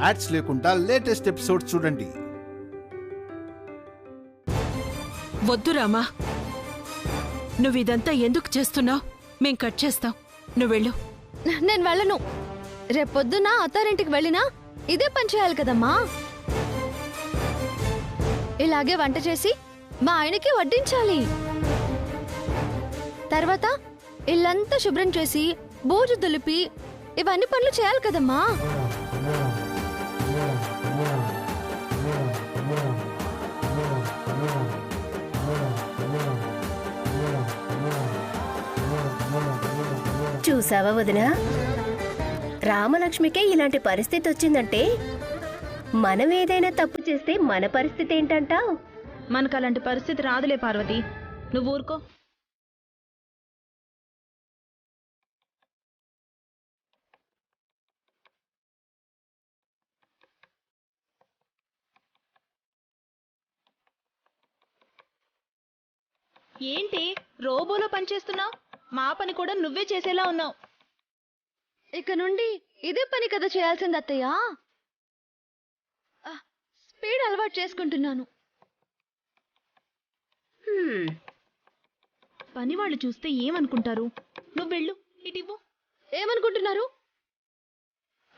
Ads లేకుండా latest episodes చూడండి. వద్దు రామా, నువ్విదంతా ఎందుకు చేస్తున్నావు? మేం కట్ చేస్తాం, నువ్వు వెళ్ళు. నేను వెళ్ళను. రేపొద్దున అత్తారింటికి వెళ్ళినా ఇదే పని చేయాలి కదమ్మా. ఇలాగే వంట చేసి మా ఆయనకి వడ్డించాలి. తర్వాత ఇల్లంతా శుభ్రం చేసి బూజు దులిపి ఇవన్నీ పనులు చేయాలి కదమ్మా. చూసావా వదినా, రామలక్ష్మికే ఇలాంటి పరిస్థితి వచ్చిందంటే మనం ఏదైనా తప్పు చేస్తే మన పరిస్థితి ఏంటంటావ్? మనకు అలాంటి పరిస్థితి రాదులే పార్వతి, నువ్వు ఊరుకో. ఏంటి రోబోలో పనిచేస్తున్నావు? మా పని కూడా నువ్వే చేసేలా ఉన్నావు. ఇక నుండి ఇదే పని కదా చేయాల్సింది అత్తయ్య. స్పీడ్ అలవాటు చేసుకుంటున్నాను. పని వాళ్ళు చూస్తే ఏమనుకుంటారు? నువ్వు వెళ్ళు, ఇటివ్వు. ఏమనుకుంటున్నారు?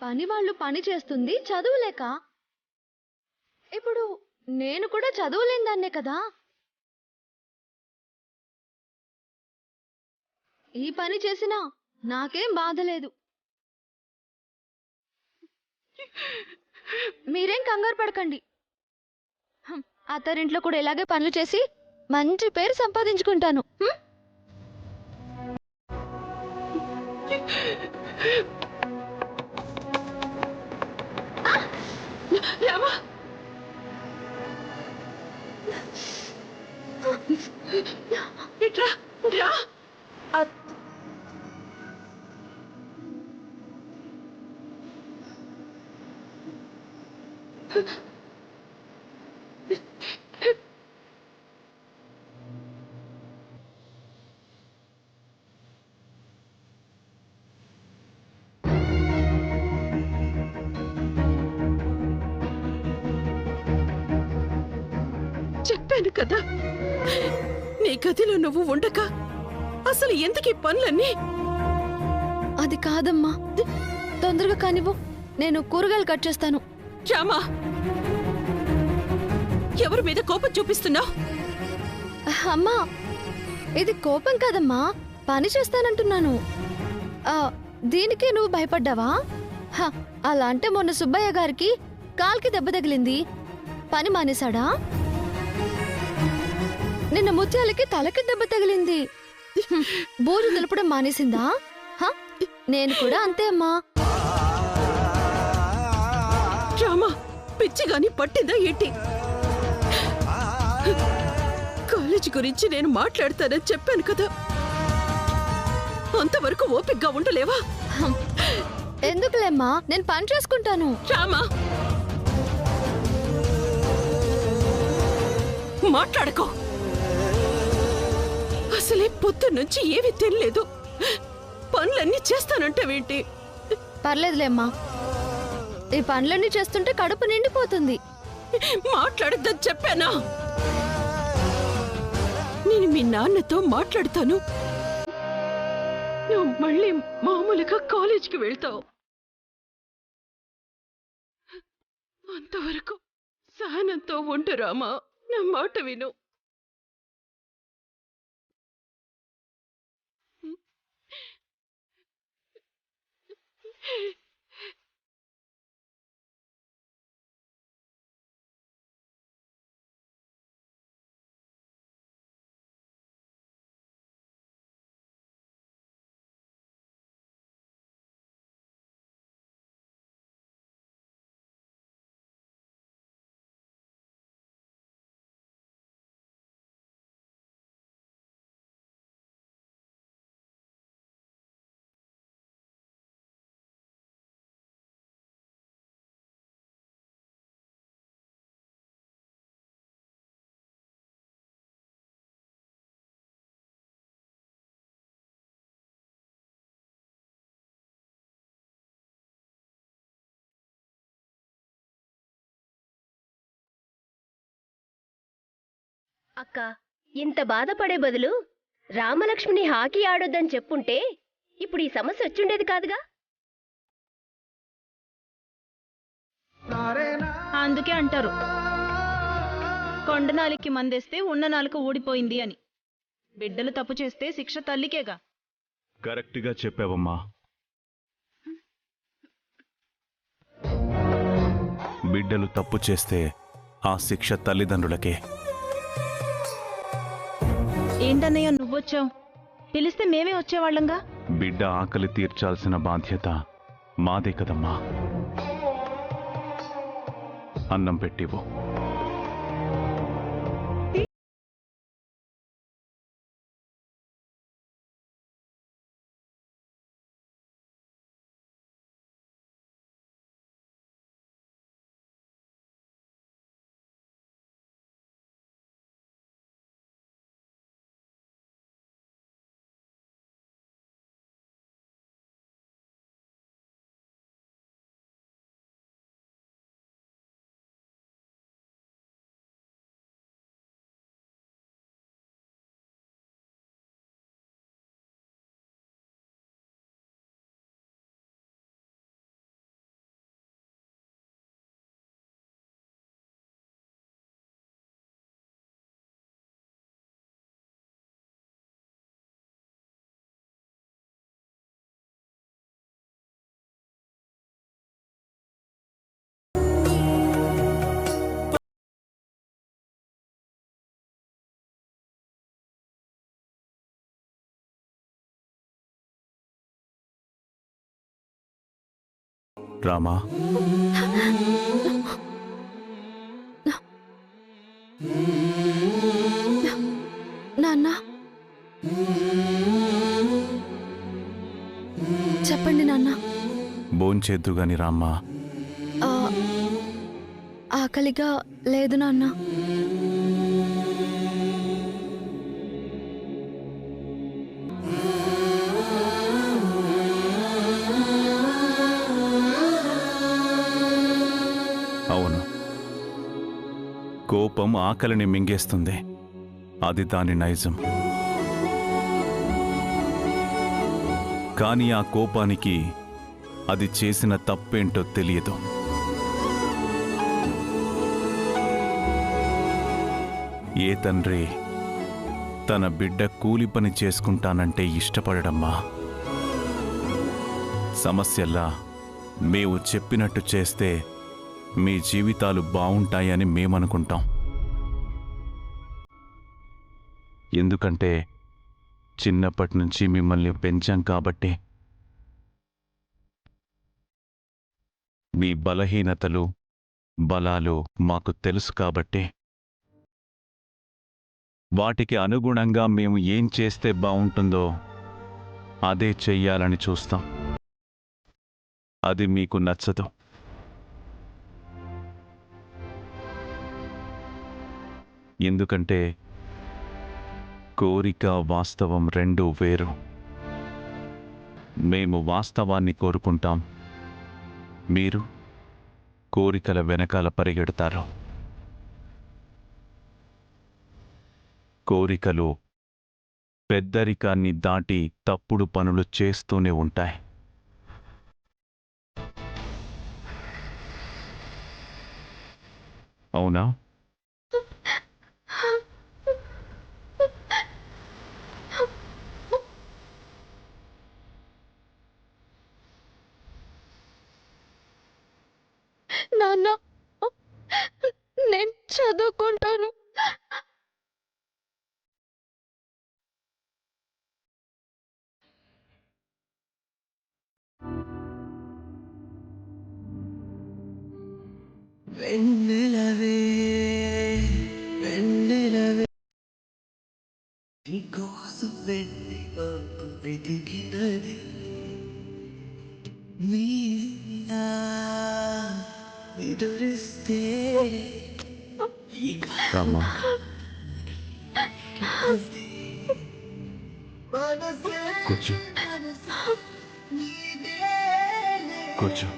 పని వాళ్ళు పని చేస్తుంది చదువులేక. ఇప్పుడు నేను కూడా చదువులేని దాన్నే కదా. ఈ పని చేసినా నాకేం బాధ లేదు. మీరేం కంగారు పడకండి. అత్తారింట్లో కూడా ఇలాగే పనులు చేసి మంచి పేరు సంపాదించుకుంటాను. రామా, ఇట్రా రా. చెప్పాను కదా, నీ గదిలో నువ్వు ఉండక అసలు ఎందుకు ఈ పనులన్నీ? అది కాదమ్మా, తొందరగా కానివ్వు, నేను కూరగాయలు కట్ చేస్తాను. రామా, ఎవరి మీద కోపం చూపిస్తున్నావు? అమ్మా, ఇది కోపం కాదమ్మా, పని చేస్తానంటున్నాను. దీనికే నువ్వు భయపడ్డావా? అలా అంటే మొన్న సుబ్బయ్య గారికి కాల్కి దెబ్బ తగిలింది, పని మానేశాడా? నిన్న ముత్యాలకి తలకి దెబ్బ తగిలింది, బూజు దులపడం మానేసిందా? నేను కూడా అంతే అమ్మా. రామా, పిచ్చిగాని పట్టిందా ఏంటి? కాలేజీ గురించి నేను మాట్లాడతానని చెప్పాను కదా, అంతవరకు ఓపికగా ఉండలేవా? ఎందుకులేమ్మా, నేను పని చేసుకుంటాను. రామా, మాట్లాడకో. అసలే పొద్దున్నుంచి ఏమీ తినలేదు, పనులన్నీ చేస్తానంటావేంటి? పర్లేదులేమ్మా, ఈ పనులన్నీ చేస్తుంటే కడుపు నిండిపోతుంది. మాట్లాడద్దని చెప్పానా? నేను మీ నాన్నతో మాట్లాడతాను, నువ్వు మళ్ళీ మామూలుగా కాలేజీకి వెళ్తావు. అంతవరకు సహనంతో ఉండు రామా, నా మాట విను. అక్క, ఇంత బాధపడే బదులు రామలక్ష్మిని హాకీ ఆడొద్దని చెప్పుంటే ఇప్పుడు ఈ సమస్య వచ్చుండేది కాదుగా. అందుకే అంటారు కొండ నాలికి మందేస్తే ఉన్న నాలుక ఊడిపోయింది అని. బిడ్డలు తప్పు చేస్తే శిక్ష తల్లికేగా. కరెక్ట్గా చెప్పావమ్మా. బిడ్డలు తప్పు చేస్తే ఆ శిక్ష తల్లిదండ్రులకే. ఏంటన్నయ్య నువ్వొచ్చావు? పిలిస్తే మేమే వచ్చేవాళ్ళంగా. బిడ్డ ఆకలి తీర్చాల్సిన బాధ్యత మాదే కదమ్మా. అన్నం పెట్టివు. రామా, నాన్న చెప్పండి నాన్న. భోంచేద్దు గాని రామ్మా. ఆ, ఆకలిగా లేదు నాన్న. అవును, కోపం ఆకలిని మింగేస్తుంది. అది దాని నైజం. కానీ ఆ కోపానికి అది చేసిన తప్పేంటో తెలియదు. ఏ తండ్రి తన బిడ్డ కూలి పని చేసుకుంటానంటే ఇష్టపడడమ్మా? సమస్యల్లా మేము చెప్పినట్టు చేస్తే మీ జీవితాలు బావుంటాయని మేమనుకుంటాం. ఎందుకంటే చిన్నప్పటి నుంచి మిమ్మల్ని పెంచాం కాబట్టి. మీ బలహీనతలు, బలాలు మాకు తెలుసు కాబట్టి వాటికి అనుగుణంగా మేము ఏం చేస్తే బావుంటుందో అదే చెయ్యాలని చూస్తాం. అది మీకు నచ్చదు. ఎందుకంటే కోరిక, వాస్తవం రెండూ వేరు. మేము వాస్తవాన్ని కోరుకుంటాం, మీరు కోరికల వెనకాల పరిగెడతారు. కోరికలు పెద్దరికాన్ని దాటి తప్పుడు పనులు చేస్తూనే ఉంటాయి. అవునా? నాన్న నేను చదువుకుంటాను. వెన్నెలవే వెన్నెలవే నీకోసం వెతికినది నీనా నిదురిస్తే రామా, కూర్చో కూర్చో.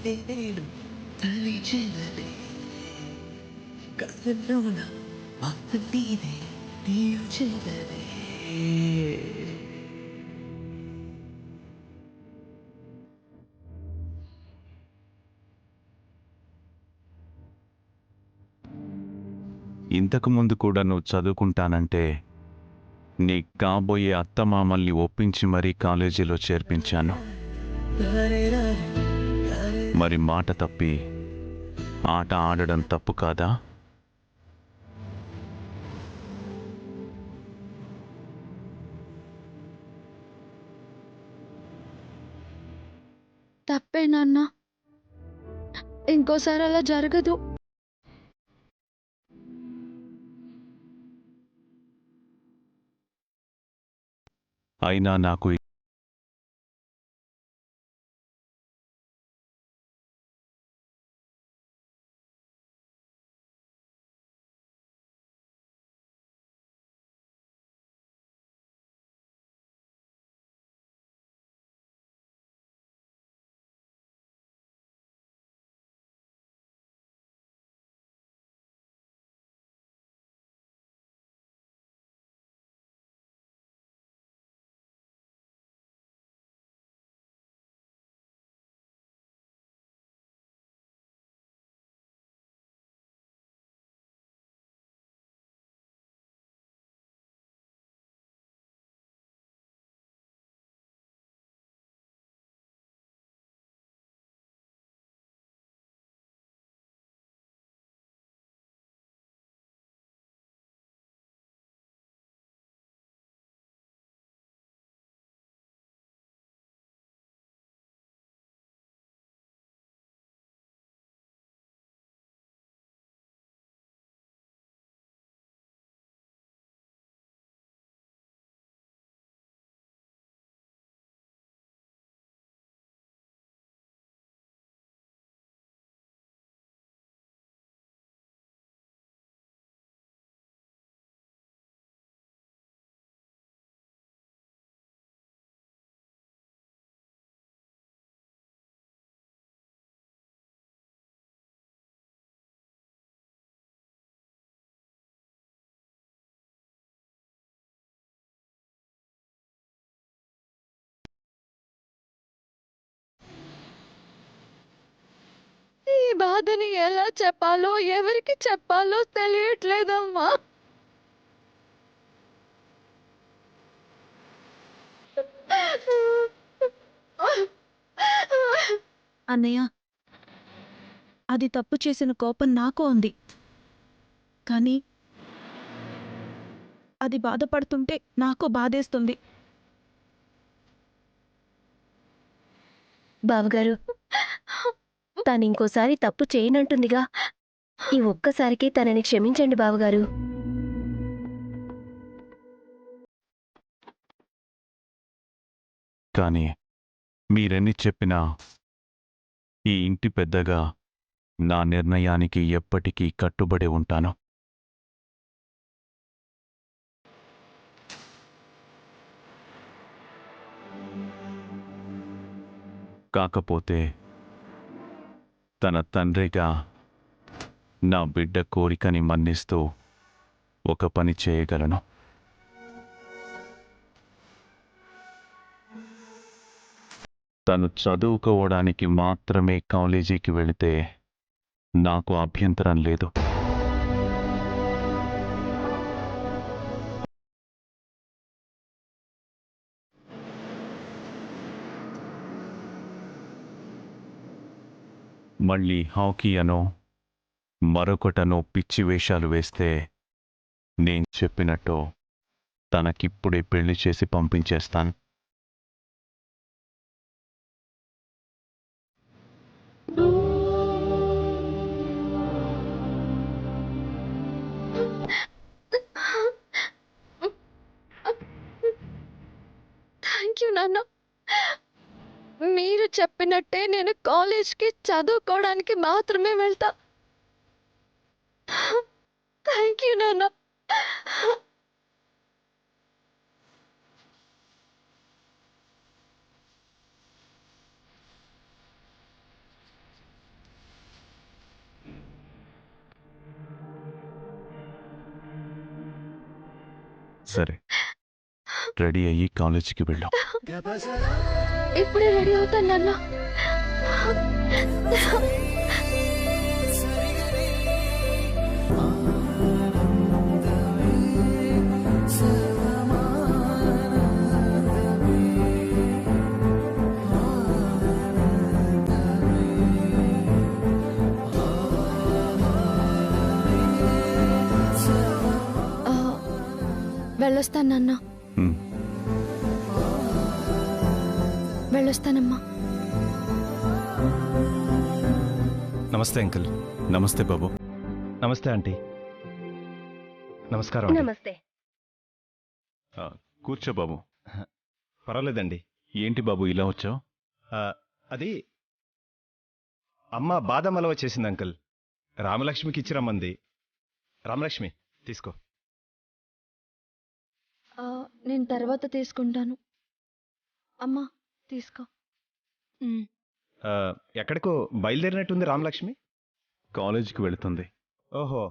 నేను తలిచినదే కథలోన మాట నీదే నీవు చెదరే ఇంతకు ముందు కూడా నువ్వు చదువుకుంటానంటే నీ కాబోయే అత్తమామల్ని ఒప్పించి మరీ కాలేజీలో చేర్పించాను. మరి మాట తప్పి ఆట ఆడడం తప్పు కాదా? తప్పే నాన్న, ఇంకోసారి అలా జరగదు. అయినా నాకు ఈ బాధని ఎలా చెప్పాలో, ఎవరికి చెప్పాలో తెలియట్లేదమ్మా. అన్నయ్య, అది తప్పు చేసిన కోపం నాకు ఉంది, కానీ అది బాధపడుతుంటే నాకు బాధేస్తుంది. బావగారు, తను ఇంకోసారి తప్పు చేయనంటుందిగా. ఈ ఒక్కసారికి తనని క్షమించండి బావగారు. కానీ మీరెన్ని చెప్పినా ఈ ఇంటి పెద్దగా నా నిర్ణయానికి ఎప్పటికీ కట్టుబడి ఉంటాను. కాకపోతే తన తండ్రిగా నా బిడ్డ కోరికని మన్నిస్తూ ఒక పని చేయగలను. తను చదువుకోవడానికి మాత్రమే కాలేజీకి వెళితే నాకు అభ్యంతరం లేదు. మళ్ళీ హాకీ అనో మరొకటనో పిచ్చి వేషాలు వేస్తే నేను చెప్పినట్టు తనకిప్పుడే పెళ్లి చేసి పంపించేస్తాను. థ్యాంక్ యూ నాన్న. మీరు చెప్పినట్టే నేను కాలేజ్కి చదువుకోవడానికి మాత్రమే వెళ్తా. థ్యాంక్ యూ నాన్న. సరే, రెడీ అయ్యి కాలేజీకి వెళ్ళు. ఇప్పుడే రెడీ అవుతాను నాన్న. వెళ్ళొస్తాను నాన్న. ఉమ్, వెళ్ళొస్తానమ్మా. నమస్తే అంకుల్. నమస్తే బాబు. నమస్తే ఆంటీ. నమస్కారం అండి. నమస్తే. కూర్చో బాబు. పర్వాలేదండి. ఏంటి బాబు ఇలా వచ్చావు? ఆ, అది అమ్మ బాదం హల్వా చేసింది అంకుల్. రామలక్ష్మికి ఇచ్చి రమ్మంది. రామలక్ష్మి తీసుకో. నేను తర్వాత తీసుకుంటాను. అమ్మా తీసుకో. ఆ, ఎక్కడికో బయలుదేరినట్టుంది రామలక్ష్మి. కాలేజీకి వెళుతుంది. ఓహో.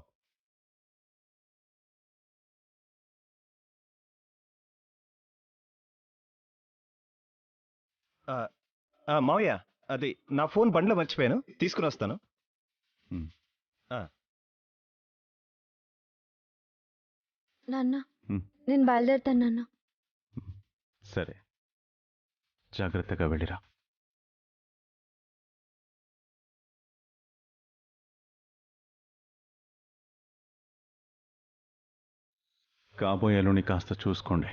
మావయ్య, అది నా ఫోన్ బండ్లో మర్చిపోయాను, తీసుకుని వస్తాను. ఉమ్. నాన్న ఉమ్. నేను బయలుదేరుతాను నాన్న. సరే, జాగ్రత్తగా వెళ్ళిరా. కాబోయే అల్లుని కాస్త చూసుకోండి.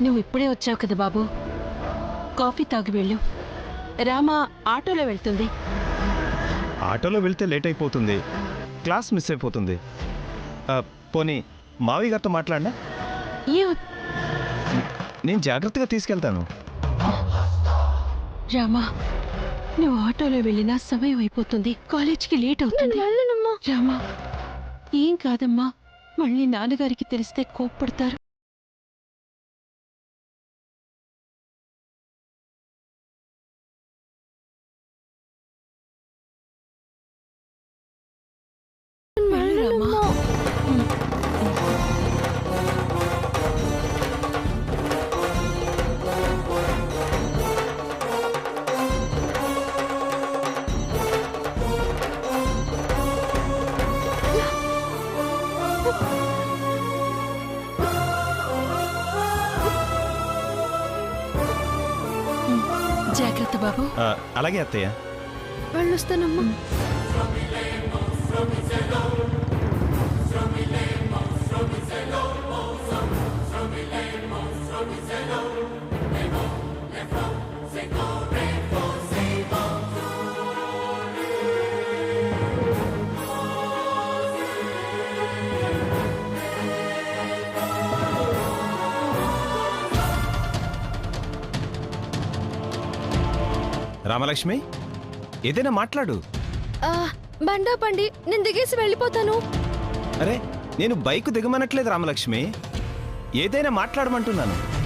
నువ్వు ఇప్పుడే వచ్చావు కదా బాబు, కాఫీ తాగి వెళ్ళు. రామా ఆటోలో వెళ్తుంది. ఆటోలో వెళ్తే లేట్ అయిపోతుంది, క్లాస్ మిస్ అయిపోతుంది. పోనీ మావయ్య గారితో మాట్లాడినా? నేను జాగ్రత్తగా తీసుకెళ్తాను. రామా, నువ్వు ఆటోలో వెళ్ళినా సమయం అయిపోతుంది, కాలేజీకి లేట్ అవుతుంది. రామా, ఏం కాదమ్మా, మళ్ళీ నాన్నగారికి తెలిస్తే కోప్పడతారు. జాగ్రత్త బాబు. అలాగే అత్తయ్య. వెళ్ళొస్తానమ్మా. రామలక్ష్మి ఏదైనా మాట్లాడు. ఆ, బండా పండి నేను దిగేసి వెళ్ళిపోతాను. అరే నేను బైక్ దిగమనట్లేదు రామలక్ష్మి, ఏదైనా మాట్లాడమంటున్నాను.